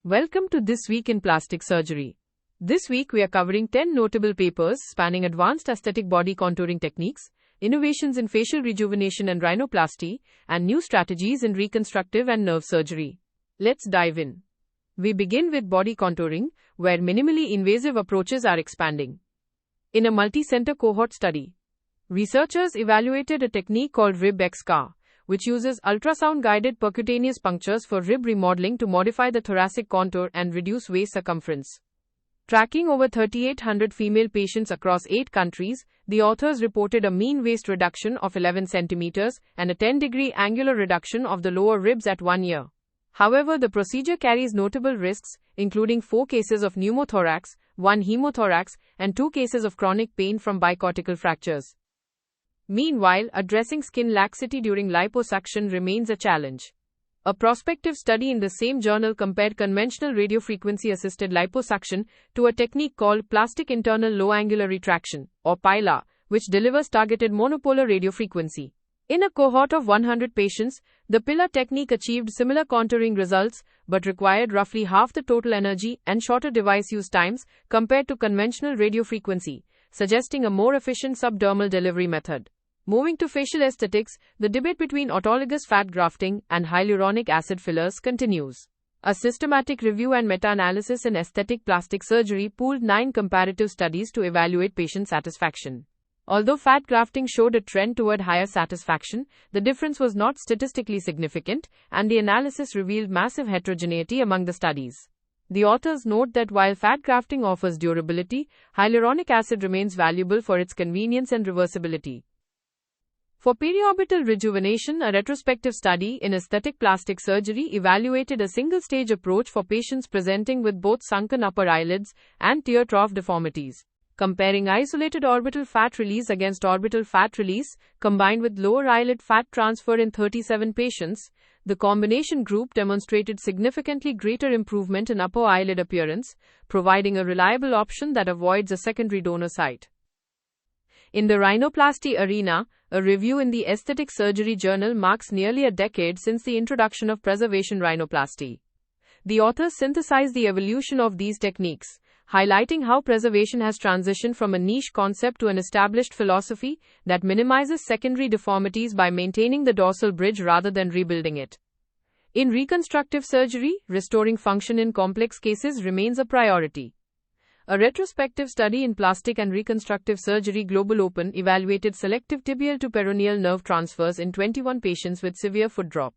Welcome to This Week in Plastic Surgery. This week we are covering 10 notable papers spanning advanced aesthetic body contouring techniques, innovations in facial rejuvenation and rhinoplasty, and new strategies in reconstructive and nerve surgery. Let's dive in. We begin with body contouring, where minimally invasive approaches are expanding. In a multicenter cohort study, researchers evaluated a technique called RibXcar, which uses ultrasound-guided percutaneous punctures for rib remodeling to modify the thoracic contour and reduce waist circumference. Tracking over 3,800 female patients across 8 countries, the authors reported a mean waist reduction of 11 centimeters and a 10-degree angular reduction of the lower ribs at 1 year. However, the procedure carries notable risks, including 4 cases of pneumothorax, 1 hemothorax, and 2 cases of chronic pain from bicortical fractures. Meanwhile, addressing skin laxity during liposuction remains a challenge. A prospective study in the same journal compared conventional radiofrequency-assisted liposuction to a technique called plastic internal low-angular retraction, or PILA, which delivers targeted monopolar radiofrequency. In a cohort of 100 patients, the PILA technique achieved similar contouring results, but required roughly half the total energy and shorter device use times compared to conventional radiofrequency, suggesting a more efficient subdermal delivery method. Moving to facial aesthetics, the debate between autologous fat grafting and hyaluronic acid fillers continues. A systematic review and meta-analysis in aesthetic plastic surgery pooled 9 comparative studies to evaluate patient satisfaction. Although fat grafting showed a trend toward higher satisfaction, the difference was not statistically significant, and the analysis revealed massive heterogeneity among the studies. The authors note that while fat grafting offers durability, hyaluronic acid remains valuable for its convenience and reversibility. For periorbital rejuvenation, a retrospective study in aesthetic plastic surgery evaluated a single-stage approach for patients presenting with both sunken upper eyelids and tear trough deformities. Comparing isolated orbital fat release against orbital fat release, combined with lower eyelid fat transfer in 37 patients, the combination group demonstrated significantly greater improvement in upper eyelid appearance, providing a reliable option that avoids a secondary donor site. In the rhinoplasty arena, a review in the Aesthetic Surgery Journal marks nearly a decade since the introduction of preservation rhinoplasty. The authors synthesize the evolution of these techniques, highlighting how preservation has transitioned from a niche concept to an established philosophy that minimizes secondary deformities by maintaining the dorsal bridge rather than rebuilding it. In reconstructive surgery, restoring function in complex cases remains a priority. A retrospective study in plastic and reconstructive surgery Global Open evaluated selective tibial to peroneal nerve transfers in 21 patients with severe foot drop.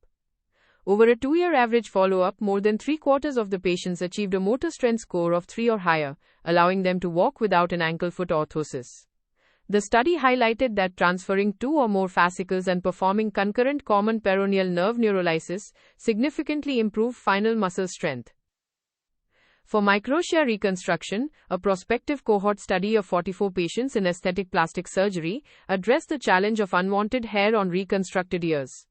Over a 2-year average follow-up, more than 3/4 of the patients achieved a motor strength score of 3 or higher, allowing them to walk without an ankle-foot orthosis. The study highlighted that transferring 2 or more fascicles and performing concurrent common peroneal nerve neurolysis significantly improved final muscle strength. For microtia reconstruction, a prospective cohort study of 44 patients in aesthetic plastic surgery addressed the challenge of unwanted hair on reconstructed ears.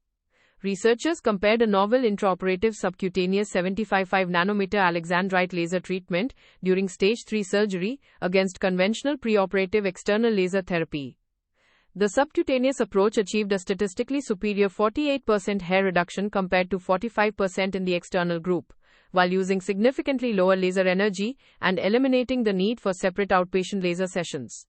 Researchers compared a novel intraoperative subcutaneous 75 nanometer alexandrite laser treatment during stage 3 surgery against conventional preoperative external laser therapy. The subcutaneous approach achieved a statistically superior 48% hair reduction compared to 45% in the external group, while using significantly lower laser energy and eliminating the need for separate outpatient laser sessions.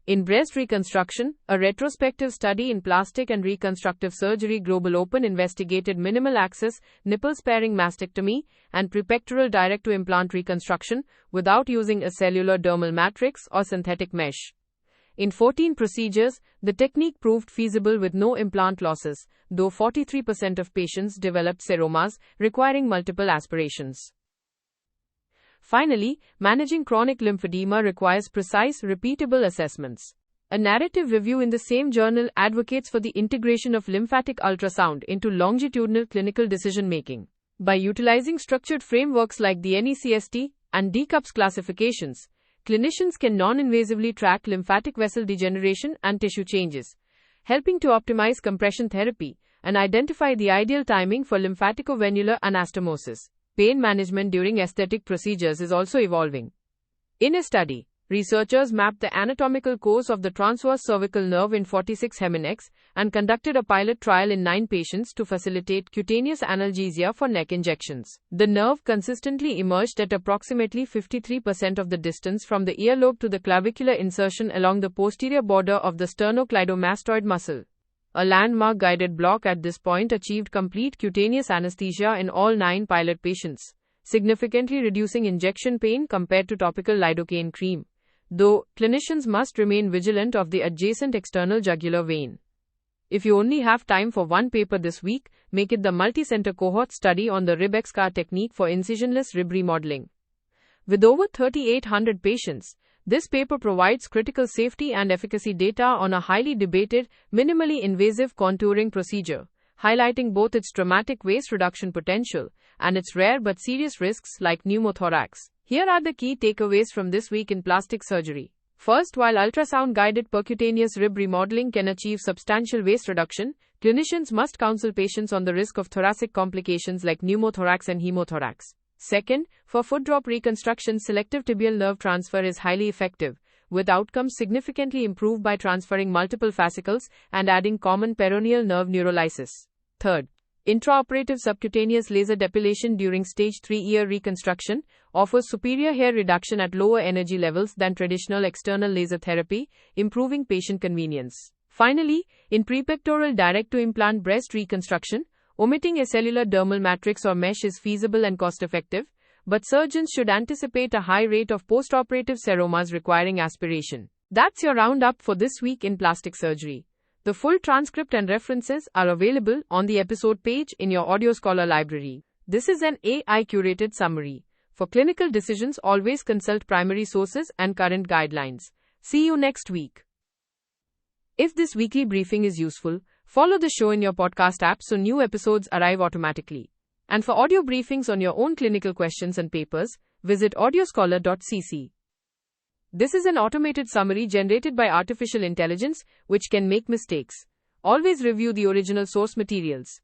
In breast reconstruction, a retrospective study in plastic and reconstructive surgery Global Open investigated minimal access, nipple-sparing mastectomy, and prepectoral direct-to-implant reconstruction without using a cellular dermal matrix or synthetic mesh. In 14 procedures, the technique proved feasible with no implant losses, though 43% of patients developed seromas, requiring multiple aspirations. Finally, managing chronic lymphedema requires precise, repeatable assessments. A narrative review in the same journal advocates for the integration of lymphatic ultrasound into longitudinal clinical decision-making. By utilizing structured frameworks like the NECST and DCUPS classifications, clinicians can non-invasively track lymphatic vessel degeneration and tissue changes, helping to optimize compression therapy and identify the ideal timing for lymphaticovenular anastomosis. Pain management during aesthetic procedures is also evolving. In a study, researchers mapped the anatomical course of the transverse cervical nerve in 46 heminecks and conducted a pilot trial in 9 patients to facilitate cutaneous analgesia for neck injections. The nerve consistently emerged at approximately 53% of the distance from the earlobe to the clavicular insertion along the posterior border of the sternocleidomastoid muscle. A landmark guided block at this point achieved complete cutaneous anesthesia in all 9 pilot patients, significantly reducing injection pain compared to topical lidocaine cream, though clinicians must remain vigilant of the adjacent external jugular vein. If you only have time for one paper this week, make it the Multicenter Cohort study on the RibXcar technique for incisionless rib remodeling. With over 3,800 patients, this paper provides critical safety and efficacy data on a highly debated, minimally invasive contouring procedure, highlighting both its dramatic waist reduction potential and its rare but serious risks like pneumothorax. Here are the key takeaways from this week in plastic surgery. First, while ultrasound-guided percutaneous rib remodeling can achieve substantial waist reduction, clinicians must counsel patients on the risk of thoracic complications like pneumothorax and hemothorax. Second, for foot drop reconstruction, selective tibial nerve transfer is highly effective, with outcomes significantly improved by transferring multiple fascicles and adding common peroneal nerve neurolysis. Third, intraoperative subcutaneous laser depilation during stage 3 ear reconstruction offers superior hair reduction at lower energy levels than traditional external laser therapy, improving patient convenience. Finally, in prepectoral direct-to-implant breast reconstruction, omitting a cellular dermal matrix or mesh is feasible and cost-effective, but surgeons should anticipate a high rate of postoperative seromas requiring aspiration. That's your roundup for this week in plastic surgery. The full transcript and references are available on the episode page in your Audio Scholar library. This is an AI-curated summary. For clinical decisions, always consult primary sources and current guidelines. See you next week. If this weekly briefing is useful, follow the show in your podcast app so new episodes arrive automatically. And for audio briefings on your own clinical questions and papers, visit audioscholar.cc. This is an automated summary generated by artificial intelligence, which can make mistakes. Always review the original source materials.